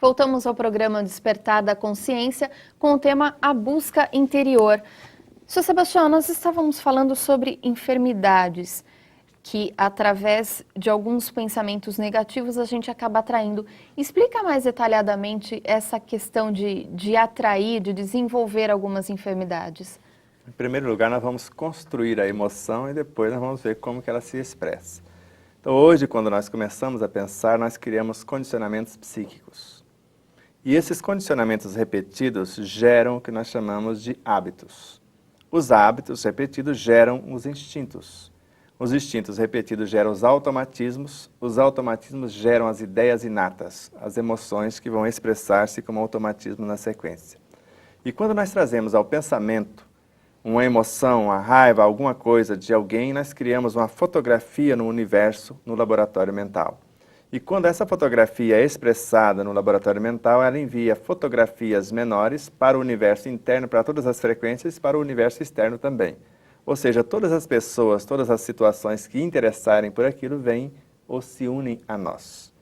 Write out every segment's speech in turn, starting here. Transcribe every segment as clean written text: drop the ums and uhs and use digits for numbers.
Voltamos ao programa Despertar da Consciência com o tema A Busca Interior. Sr. Sebastião, nós estávamos falando sobre enfermidades que, através de alguns pensamentos negativos, a gente acaba atraindo. Explica mais detalhadamente essa questão de atrair, de desenvolver algumas enfermidades. Em primeiro lugar, nós vamos construir a emoção e depois nós vamos ver como que ela se expressa. Então, hoje, quando nós começamos a pensar, nós criamos condicionamentos psíquicos. E esses condicionamentos repetidos geram o que nós chamamos de hábitos. Os hábitos repetidos geram os instintos. Os instintos repetidos geram os automatismos geram as ideias inatas, as emoções que vão expressar-se como automatismo na sequência. E quando nós trazemos ao pensamento uma emoção, a raiva, alguma coisa de alguém, nós criamos uma fotografia no universo, no laboratório mental. E quando essa fotografia é expressada no laboratório mental, ela envia fotografias menores para o universo interno, para todas as frequências, e para o universo externo também. Ou seja, todas as pessoas, todas as situações que interessarem por aquilo vêm ou se unem a nós.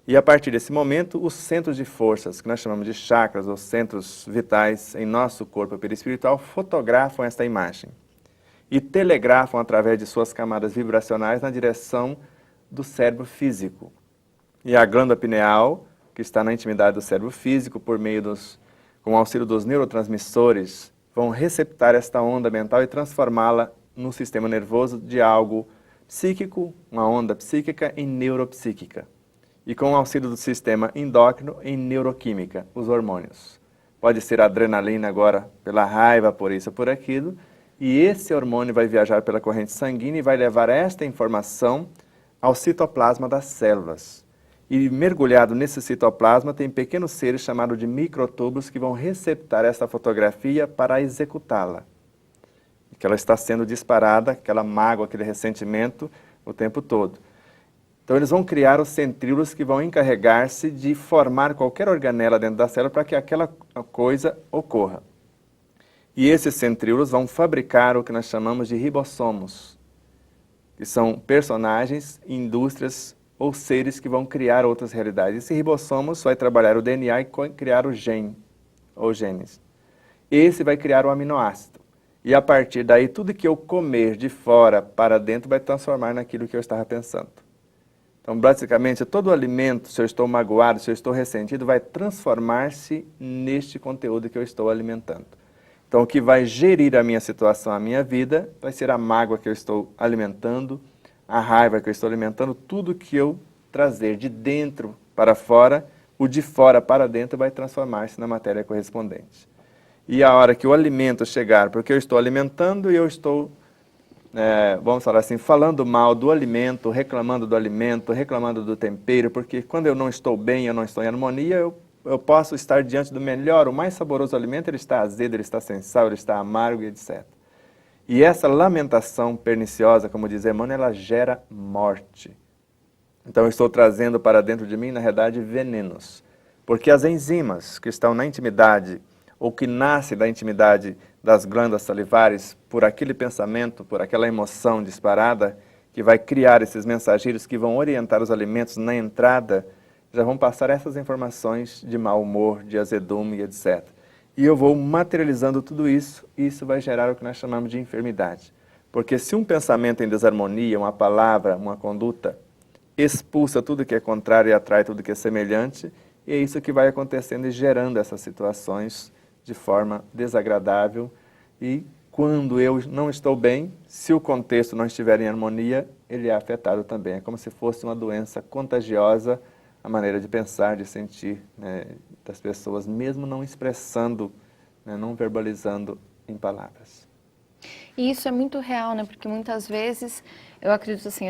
E a partir desse momento, os centros de forças, que nós chamamos de chakras, ou centros vitais em nosso corpo perispiritual, fotografam esta imagem e telegrafam através de suas camadas vibracionais na direção do cérebro físico. E a glândula pineal, que está na intimidade do cérebro físico, com o auxílio dos neurotransmissores, vão receptar esta onda mental e transformá-la no sistema nervoso de algo psíquico, uma onda psíquica, em neuropsíquica. E com o auxílio do sistema endócrino em neuroquímica, os hormônios. Pode ser adrenalina agora pela raiva, por isso ou por aquilo, e esse hormônio vai viajar pela corrente sanguínea e vai levar esta informação ao citoplasma das células. E mergulhado nesse citoplasma tem pequenos seres chamados de microtúbulos que vão receptar essa fotografia para executá-la. Que ela está sendo disparada, aquela mágoa, aquele ressentimento, o tempo todo. Então eles vão criar os centríolos que vão encarregar-se de formar qualquer organela dentro da célula para que aquela coisa ocorra. E esses centríolos vão fabricar o que nós chamamos de ribossomos, que são personagens, indústrias ou seres que vão criar outras realidades. Esse ribossomos vai trabalhar o DNA e criar o gene, ou genes. Esse vai criar o aminoácido. E a partir daí, tudo que eu comer de fora para dentro vai transformar naquilo que eu estava pensando. Então, basicamente, todo alimento, se eu estou magoado, se eu estou ressentido, vai transformar-se neste conteúdo que eu estou alimentando. Então, o que vai gerir a minha situação, a minha vida, vai ser a mágoa que eu estou alimentando, a raiva que eu estou alimentando, tudo que eu trazer de dentro para fora, o de fora para dentro vai transformar-se na matéria correspondente. E a hora que o alimento chegar, porque eu estou alimentando e eu estou, vamos falar assim, falando mal do alimento, reclamando do tempero, porque quando eu não estou bem, eu não estou em harmonia, eu posso estar diante do melhor, o mais saboroso alimento, ele está azedo, ele está sem sal, ele está amargo e etc. E essa lamentação perniciosa, como diz Emmanuel, ela gera morte. Então eu estou trazendo para dentro de mim, na realidade, venenos. Porque as enzimas que estão na intimidade, ou que nascem da intimidade das glândulas salivares, por aquele pensamento, por aquela emoção disparada, que vai criar esses mensageiros que vão orientar os alimentos na entrada, já vão passar essas informações de mau humor, de azedume, etc. E eu vou materializando tudo isso, e isso vai gerar o que nós chamamos de enfermidade. Porque se um pensamento em desarmonia, uma palavra, uma conduta, expulsa tudo que é contrário e atrai tudo que é semelhante, e é isso que vai acontecendo e gerando essas situações de forma desagradável. E quando eu não estou bem, se o contexto não estiver em harmonia, ele é afetado também. É como se fosse uma doença contagiosa, a maneira de pensar, de sentir, das pessoas, mesmo não expressando, não verbalizando em palavras. E isso é muito real, né? Porque muitas vezes, eu acredito assim,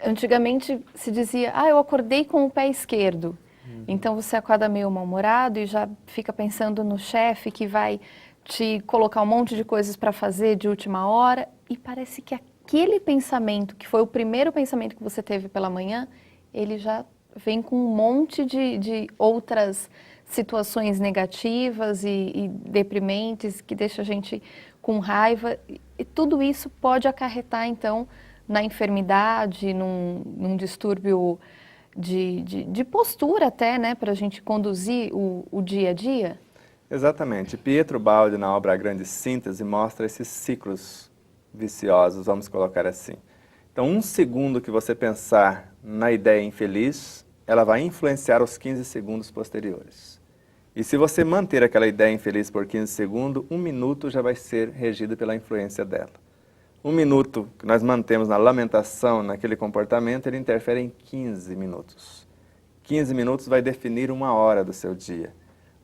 antigamente se dizia, eu acordei com o pé esquerdo. Então você acorda meio mal-humorado e já fica pensando no chefe que vai te colocar um monte de coisas para fazer de última hora, e parece que aquele pensamento, que foi o primeiro pensamento que você teve pela manhã, ele já vem com um monte de outras situações negativas e deprimentes, que deixa a gente com raiva, e tudo isso pode acarretar, então, na enfermidade, num distúrbio de postura até, né, para a gente conduzir o dia a dia? Exatamente. Pietro Baldi, na obra A Grande Síntese, mostra esses ciclos viciosos, vamos colocar assim. Então, um segundo que você pensar na ideia infeliz, ela vai influenciar os 15 segundos posteriores. E se você manter aquela ideia infeliz por 15 segundos, 1 minuto já vai ser regido pela influência dela. 1 minuto que nós mantemos na lamentação, naquele comportamento, ele interfere em 15 minutos. 15 minutos vai definir 1 hora do seu dia.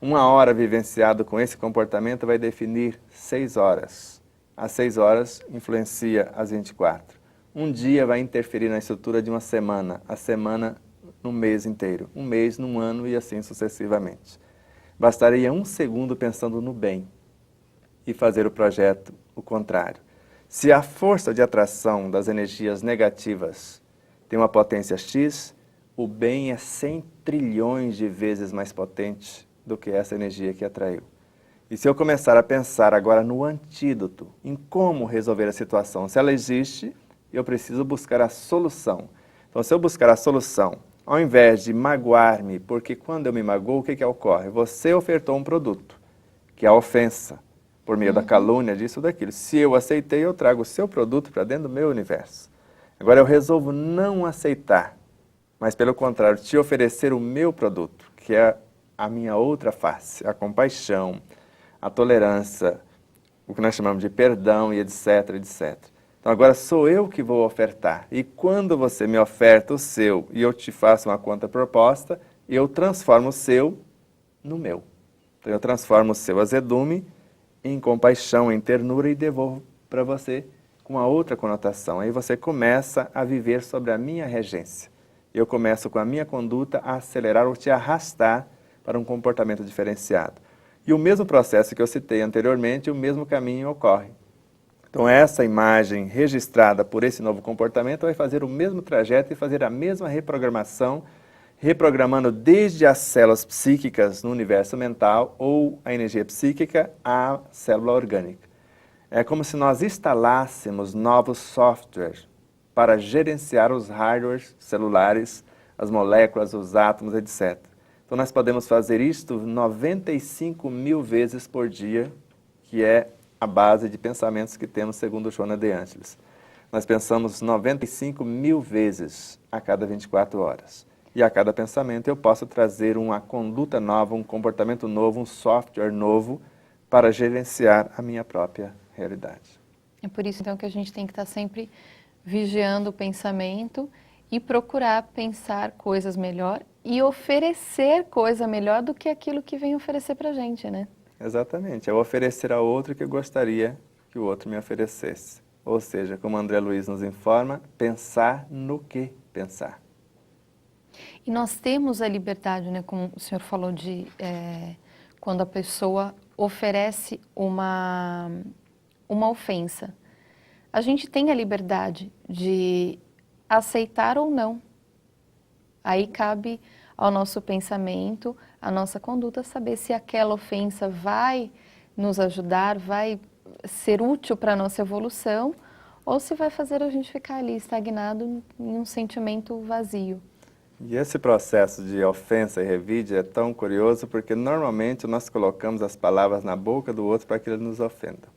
1 hora vivenciado com esse comportamento vai definir 6 horas. As 6 horas influencia as 24. Um dia vai interferir na estrutura de uma semana, a semana no mês inteiro, um mês num ano e assim sucessivamente. Bastaria 1 segundo pensando no bem e fazer o projeto o contrário. Se a força de atração das energias negativas tem uma potência X, o bem é 100 trilhões de vezes mais potente do que essa energia que atraiu. E se eu começar a pensar agora no antídoto, em como resolver a situação, se ela existe, eu preciso buscar a solução. Então, se eu buscar a solução, ao invés de magoar-me, porque quando eu me magoo, o que ocorre? Você ofertou um produto, que é a ofensa, por meio da calúnia, disso ou daquilo. Se eu aceitei, eu trago o seu produto para dentro do meu universo. Agora eu resolvo não aceitar, mas pelo contrário, te oferecer o meu produto, que é a minha outra face, a compaixão, a tolerância, o que nós chamamos de perdão e etc, etc. Então agora sou eu que vou ofertar. E quando você me oferta o seu e eu te faço uma contraproposta, eu transformo o seu no meu. Então eu transformo o seu azedume em compaixão, em ternura e devolvo para você com uma outra conotação. Aí você começa a viver sobre a minha regência. Eu começo com a minha conduta a acelerar ou te arrastar para um comportamento diferenciado. E o mesmo processo que eu citei anteriormente, o mesmo caminho ocorre. Então essa imagem registrada por esse novo comportamento vai fazer o mesmo trajeto e fazer a mesma reprogramação, reprogramando desde as células psíquicas no universo mental ou a energia psíquica à célula orgânica. É como se nós instalássemos novos softwares para gerenciar os hardwares celulares, as moléculas, os átomos, etc. Então nós podemos fazer isto 95 mil vezes por dia, que é a base de pensamentos que temos segundo Joana de Ângeles. Nós pensamos 95 mil vezes a cada 24 horas. E a cada pensamento eu posso trazer uma conduta nova, um comportamento novo, um software novo para gerenciar a minha própria realidade. É por isso então que a gente tem que estar sempre vigiando o pensamento e procurar pensar coisas melhor e oferecer coisa melhor do que aquilo que vem oferecer para a gente, né? Exatamente, é oferecer ao outro que eu gostaria que o outro me oferecesse. Ou seja, como André Luiz nos informa, pensar no que pensar. E nós temos a liberdade, né, como o senhor falou, de quando a pessoa oferece uma ofensa. A gente tem a liberdade de aceitar ou não. Aí cabe ao nosso pensamento, à nossa conduta, saber se aquela ofensa vai nos ajudar, vai ser útil para a nossa evolução, ou se vai fazer a gente ficar ali estagnado em um sentimento vazio. E esse processo de ofensa e revide é tão curioso porque normalmente nós colocamos as palavras na boca do outro para que ele nos ofenda.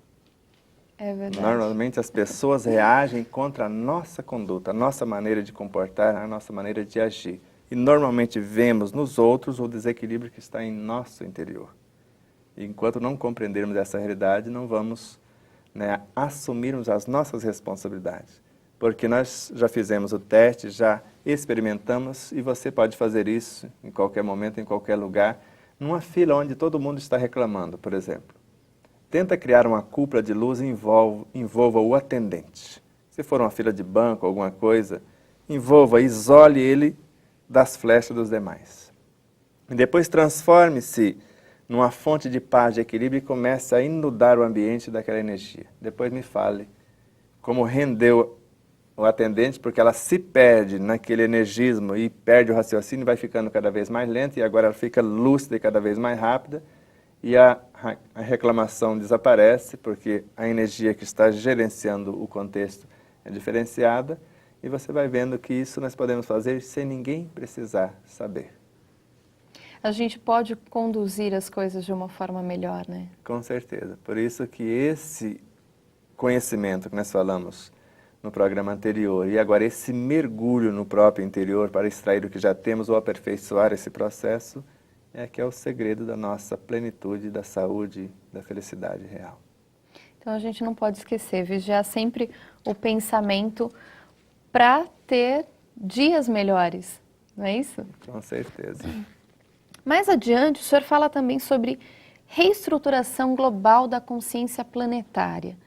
É verdade. Normalmente as pessoas reagem contra a nossa conduta, a nossa maneira de comportar, a nossa maneira de agir. E normalmente vemos nos outros o desequilíbrio que está em nosso interior. E enquanto não compreendermos essa realidade, não vamos assumirmos as nossas responsabilidades. Porque nós já fizemos o teste, já experimentamos, e você pode fazer isso em qualquer momento, em qualquer lugar, numa fila onde todo mundo está reclamando, por exemplo. Tenta criar uma cúpula de luz e envolva o atendente. Se for uma fila de banco, alguma coisa, envolva, isole ele das flechas dos demais. E depois transforme-se numa fonte de paz, de equilíbrio e comece a inundar o ambiente daquela energia. Depois me fale como rendeu o atendente, porque ela se perde naquele energismo e perde o raciocínio, vai ficando cada vez mais lenta e agora ela fica lúcida e cada vez mais rápida e a reclamação desaparece porque a energia que está gerenciando o contexto é diferenciada e você vai vendo que isso nós podemos fazer sem ninguém precisar saber. A gente pode conduzir as coisas de uma forma melhor, né? Com certeza. Por isso que esse conhecimento que nós falamos no programa anterior e agora esse mergulho no próprio interior para extrair o que já temos ou aperfeiçoar esse processo é que é o segredo da nossa plenitude, da saúde, da felicidade real. Então a gente não pode esquecer, vigiar sempre o pensamento para ter dias melhores, não é isso? Com certeza. Mais adiante, o senhor fala também sobre reestruturação global da consciência planetária.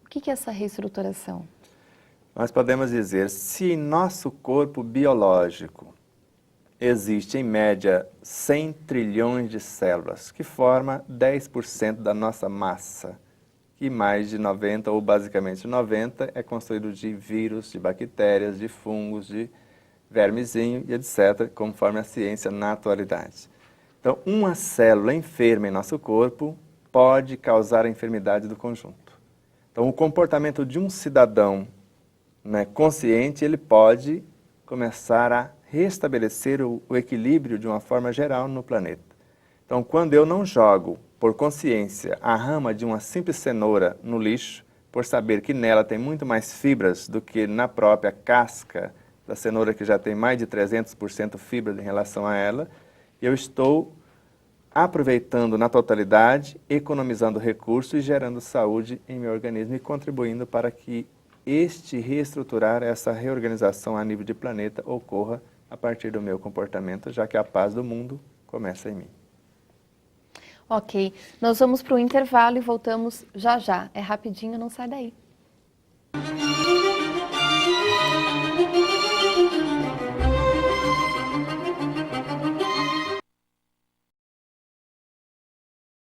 O que é essa reestruturação? Nós podemos dizer, se em nosso corpo biológico existe em média 100 trilhões de células, que forma 10% da nossa massa, e mais de 90, ou basicamente 90, é construído de vírus, de bactérias, de fungos, de vermezinho e etc., conforme a ciência na atualidade. Então, uma célula enferma em nosso corpo pode causar a enfermidade do conjunto. Então, o comportamento de um cidadão, né, consciente, ele pode começar a restabelecer o equilíbrio de uma forma geral no planeta. Então, quando eu não jogo por consciência a rama de uma simples cenoura no lixo, por saber que nela tem muito mais fibras do que na própria casca da cenoura, que já tem mais de 300% fibra em relação a ela, eu estou aproveitando na totalidade, economizando recursos e gerando saúde em meu organismo e contribuindo para que reestruturar, essa reorganização a nível de planeta ocorra a partir do meu comportamento, já que a paz do mundo começa em mim. Ok, nós vamos para o intervalo e voltamos já já. É rapidinho, não sai daí.